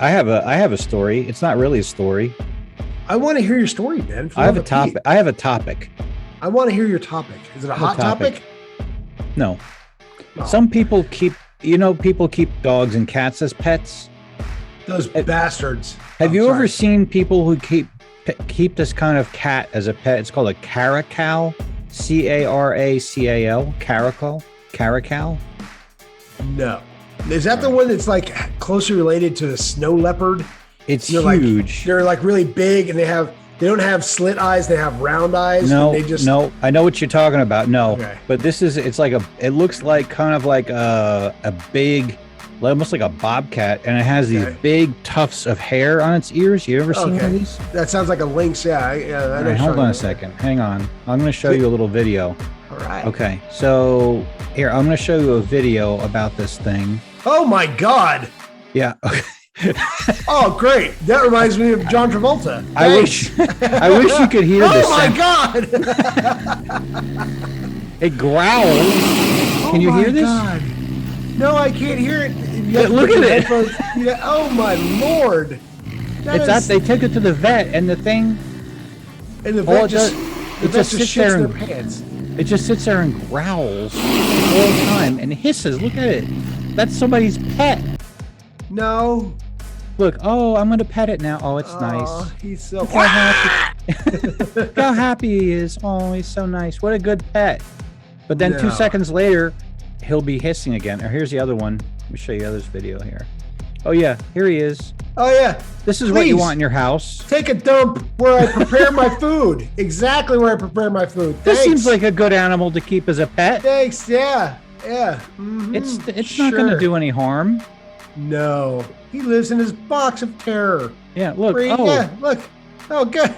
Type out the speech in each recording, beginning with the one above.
I have a story. It's not really a story. I want to hear your story, man. I have a topic. I have a topic. I want to hear your topic. Is it a hot topic? No. Oh. Some people keep, people keep dogs and cats as pets. Those bastards. Have you ever seen people who keep this kind of cat as a pet? It's called a caracal. Caracal. Caracal. No. Is that the one that's like closely related to the snow leopard? It's huge. They're like really big, and they don't have slit eyes. They have round eyes. No, they just... no. I know what you're talking about. No, okay. But it's like it looks like kind of like a big, almost like a bobcat, and it has these big tufts of hair on its ears. You ever seen one of these? That sounds like a lynx. Yeah. All right, hold on a second. Hang on. I'm going to show you a little video. All right. Okay. So here, I'm going to show you a video about this thing. Oh my God. Yeah. Okay. Oh, great. That reminds me of John Travolta. I wish you could hear this. Oh my God. It growls. Can you hear this? God. No, I can't hear it. Look at it. Yeah. Oh my Lord. They took it to the vet, and the thing. And the vet just sits there in their pants. It just sits there and growls the whole time and hisses. Look at it. That's somebody's pet. No. Look, I'm going to pet it now. Oh, it's nice. He's so Look how happy. Look how happy he is. Oh, he's so nice. What a good pet. But then 2 seconds later, he'll be hissing again. Or here's the other one. Let me show you this video here. Oh, yeah. Here he is. Oh, yeah. This is what you want in your house. Take a dump where I prepare my food. Exactly where I prepare my food. This seems like a good animal to keep as a pet. Thanks. Yeah. Yeah. Mm-hmm. It's not going to do any harm. No. He lives in his box of terror. Yeah, look. Yeah, look. Oh, good.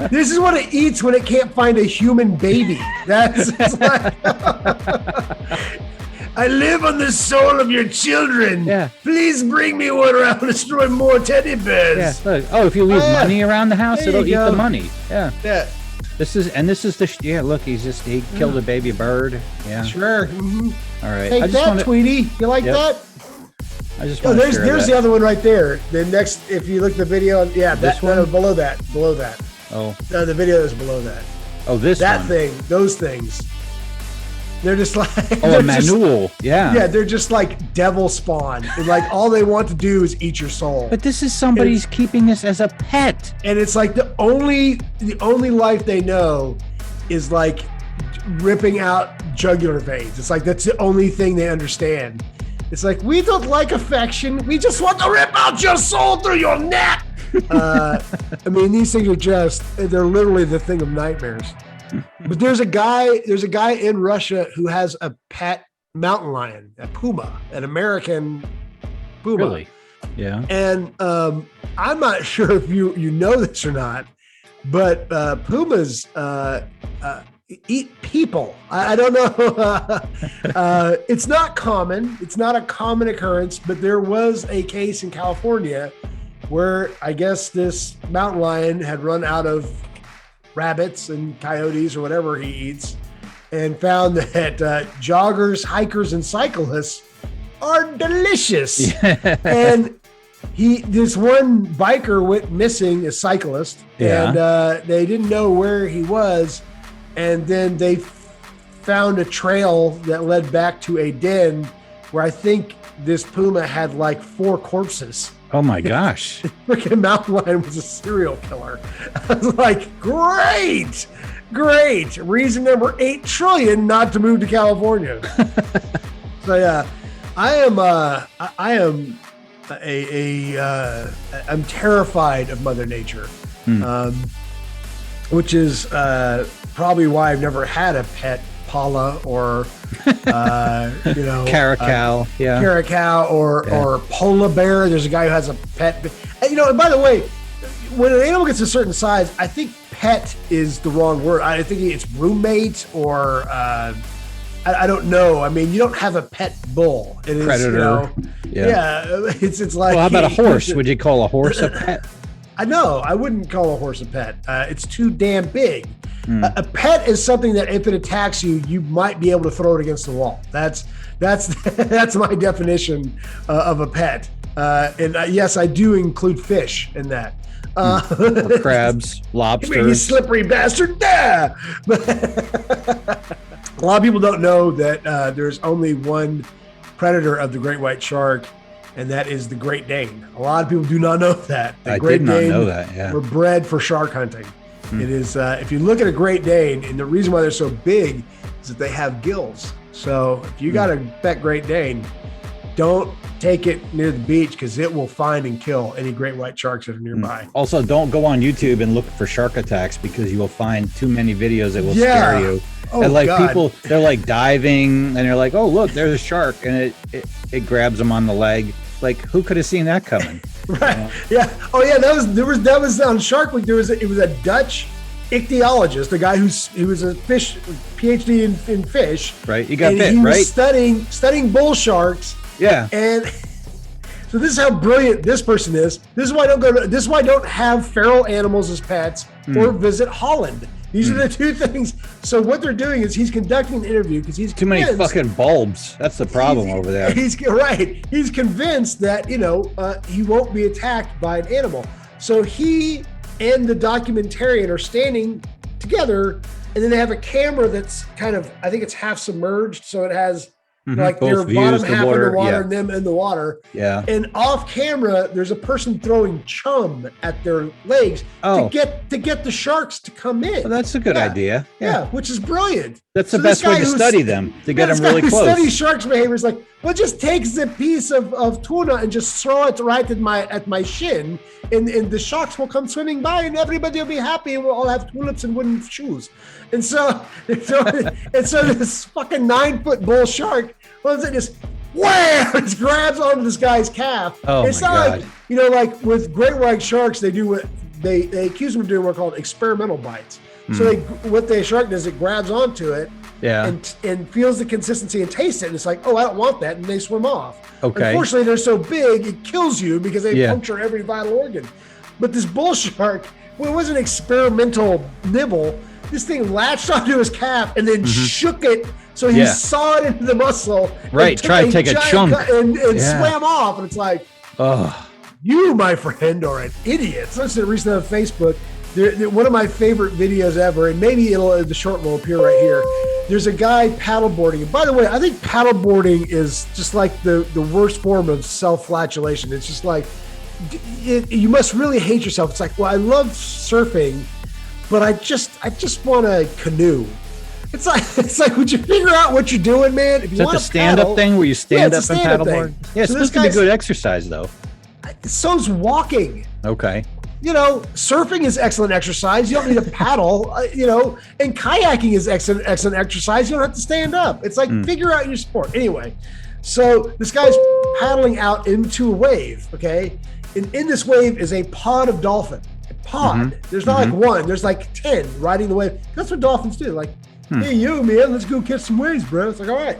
This is what it eats when it can't find a human baby. It's like, I live on the soul of your children. Yeah. Please bring me one or I'll destroy more teddy bears. Yeah, look. Oh, if you leave money around the house, it'll eat the money. Yeah. Yeah. This is look, he killed a baby bird. Yeah. Sure. Mm-hmm. All right. Take that, Tweety. You like that? I just want to share there's the other one right there. The next, if you look at the video, that one below that. Oh. No, the video is below that. Oh, Those things. They're just like a manual. Yeah, they're just like devil spawn, and like all they want to do is eat your soul. But this is somebody's keeping this as a pet, and it's like the only life they know is like ripping out jugular veins. It's like that's the only thing they understand. It's like, we don't like affection. We just want to rip out your soul through your neck. I mean, these things they're literally the thing of nightmares. But there's a guy in Russia who has a pet mountain lion, a puma, an American puma. Really? Yeah. And I'm not sure if you know this or not, but pumas eat people. I don't know. It's not common. It's not a common occurrence, but there was a case in California where I guess this mountain lion had run out of rabbits and coyotes or whatever he eats, and found that joggers, hikers, and cyclists are delicious. Yeah. And this one biker went missing, a cyclist, and they didn't know where he was. And then they found a trail that led back to a den where I think this puma had like 4 corpses. Oh my gosh. Freaking mountain lion was a serial killer. I was like, great. Reason number 8 trillion not to move to California. So yeah, I'm terrified of Mother Nature, which is probably why I've never had a pet Paula or Caracal, Caracal or polar bear. There's a guy who has a pet. And by the way, when an animal gets a certain size, I think pet is the wrong word. I think it's roommate or I don't know. I mean, you don't have a pet bull. It is, predator. It's like. Well, how about a horse? Would you call a horse a pet? I know. I wouldn't call a horse a pet. It's too damn big. A pet is something that if it attacks you, you might be able to throw it against the wall. That's my definition of a pet. And yes, I do include fish in that. Or crabs, lobsters. You slippery bastard. Yeah. A lot of people don't know that there's only one predator of the great white shark, and that is the Great Dane. A lot of people do not know that. I did not know that. Yeah, we're bred for shark hunting. It is. If you look at a Great Dane, and the reason why they're so big is that they have gills. So if you got a pet Great Dane, don't take it near the beach because it will find and kill any great white sharks that are nearby. Also, don't go on YouTube and look for shark attacks because you will find too many videos that will scare you. Oh, and like God. people, they're like diving and they're like, oh, look, there's a shark. And it grabs them on the leg. Like, who could have seen that coming? Right. You know? Yeah. Oh, yeah. That was on Shark Week. It was a Dutch ichthyologist, a guy who was a fish PhD in fish. Right. You got bit, he right? Was studying bull sharks. Yeah. And so this is how brilliant this person is. This is why I don't have feral animals as pets or visit Holland. These are the two things. So what they're doing is he's conducting an interview because he's too many fucking bulbs. That's the problem over there. He's right. He's convinced that he won't be attacked by an animal. So he and the documentarian are standing together, and then they have a camera that's kind of, I think it's half submerged, so it has like both their bottom views, half water, in the water yeah. and them in the water. Yeah. And off camera, there's a person throwing chum at their legs to get the sharks to come in. Well, that's a good idea. Yeah, which is brilliant. That's the best way to study them, to get them really close. Study sharks' behavior is like, well, just takes a piece of tuna and just throw it right at my shin, and the sharks will come swimming by, and everybody will be happy, and we'll all have tulips and wooden shoes. And so this fucking 9-foot bull shark, what is it? Just wham! Just grabs onto this guy's calf. Oh, it's my not God. like like with great white sharks, they do what they accuse them of doing what are called experimental bites. So what the shark does, it grabs onto it, and feels the consistency and tastes it, and it's like, oh, I don't want that, and they swim off. Okay. Unfortunately, they're so big, it kills you because they puncture every vital organ. But this bull shark, well, it was an experimental nibble. This thing latched onto his calf and then shook it, so he saw it into the muscle. Right, try to take a chunk and swam off, and it's like, you, my friend, are an idiot. So I said recently on Facebook. One of my favorite videos ever, and maybe the short will appear right here. There's a guy paddleboarding. And by the way, I think paddleboarding is just like the worst form of self-flagellation. It's just like, you must really hate yourself. It's like, well, I love surfing, but I just want a canoe. It's like, would you figure out what you're doing, man? If you is that the stand-up thing where you stand up and paddleboard? Yeah, it's supposed to be good exercise, though. So's walking. Okay. Surfing is excellent exercise. You don't need a paddle, and kayaking is excellent exercise. You don't have to stand up. It's like, figure out your sport. Anyway, so this guy's paddling out into a wave, okay? And in this wave is a pod of dolphin. A pod. There's not like one. There's like 10 riding the wave. That's what dolphins do. Like, hey, you, man, let's go catch some waves, bro. It's like, all right.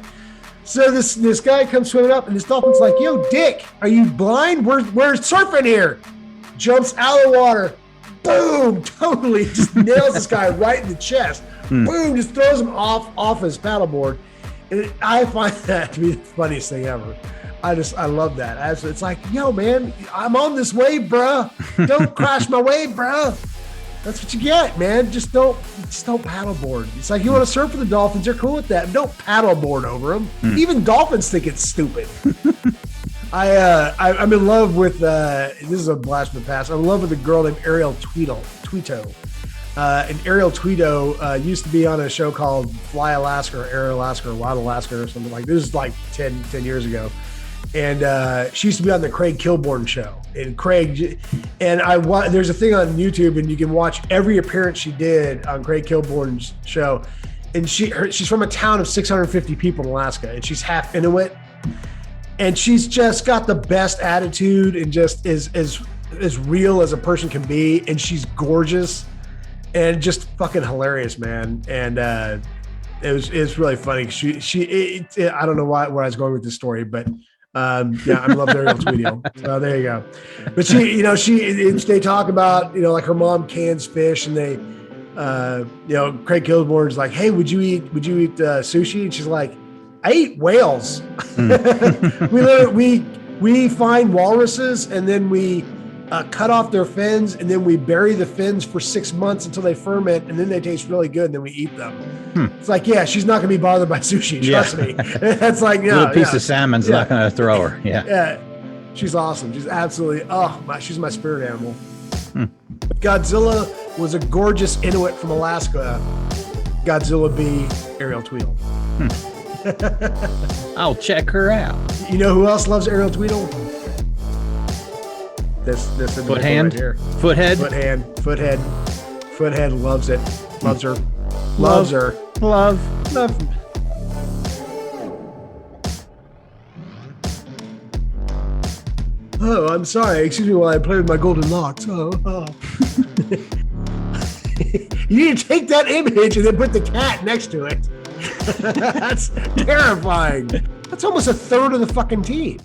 So this guy comes swimming up, and this dolphin's like, yo, Dick, are you blind? We're surfing here. Jumps out of the water, boom, totally just nails this guy right in the chest. Boom, just throws him off his paddleboard. And I find that to be the funniest thing ever. I love that. It's like, yo, man, I'm on this wave, bro. Don't crash my wave, bro. That's what you get, man. Just don't paddleboard. It's like, you want to surf with the dolphins, they're cool with that. Don't paddleboard over them. Even dolphins think it's stupid. I'm in love with, this is a blast from the past. I'm in love with a girl named Ariel Tweto. And Ariel Tweto used to be on a show called Fly Alaska or Air Alaska or Wild Alaska or something like this. Is like 10 years ago. And she used to be on the Craig Kilborn show. And there's a thing on YouTube, and you can watch every appearance she did on Craig Kilborn's show. And she's from a town of 650 people in Alaska, and she's half Inuit. And she's just got the best attitude and just is as real as a person can be. And she's gorgeous and just fucking hilarious, man. And it's really funny. I don't know where I was going with this story, but I love Ariel Tweto. So there you go. But they talk about, like her mom cans fish, and Craig Kilborn's like, hey, would you eat sushi? And she's like, I eat whales. we find walruses and then we cut off their fins and then we bury the fins for 6 months until they ferment and then they taste really good and then we eat them. It's like, yeah, she's not going to be bothered by sushi. Trust me. That's like, a little piece of salmon's not going to throw her. Yeah. She's awesome. She's absolutely, she's my spirit animal. Godzilla was a gorgeous Inuit from Alaska. Godzilla be Ariel Tweto. I'll check her out. You know who else loves Ariel Tweto? This Foothand right here. Foothead loves it. Loves her. Loves her. Love. Oh, I'm sorry. Excuse me while I play with my golden locks. Oh. You need to take that image and then put the cat next to it. That's terrifying. That's almost a third of the fucking team.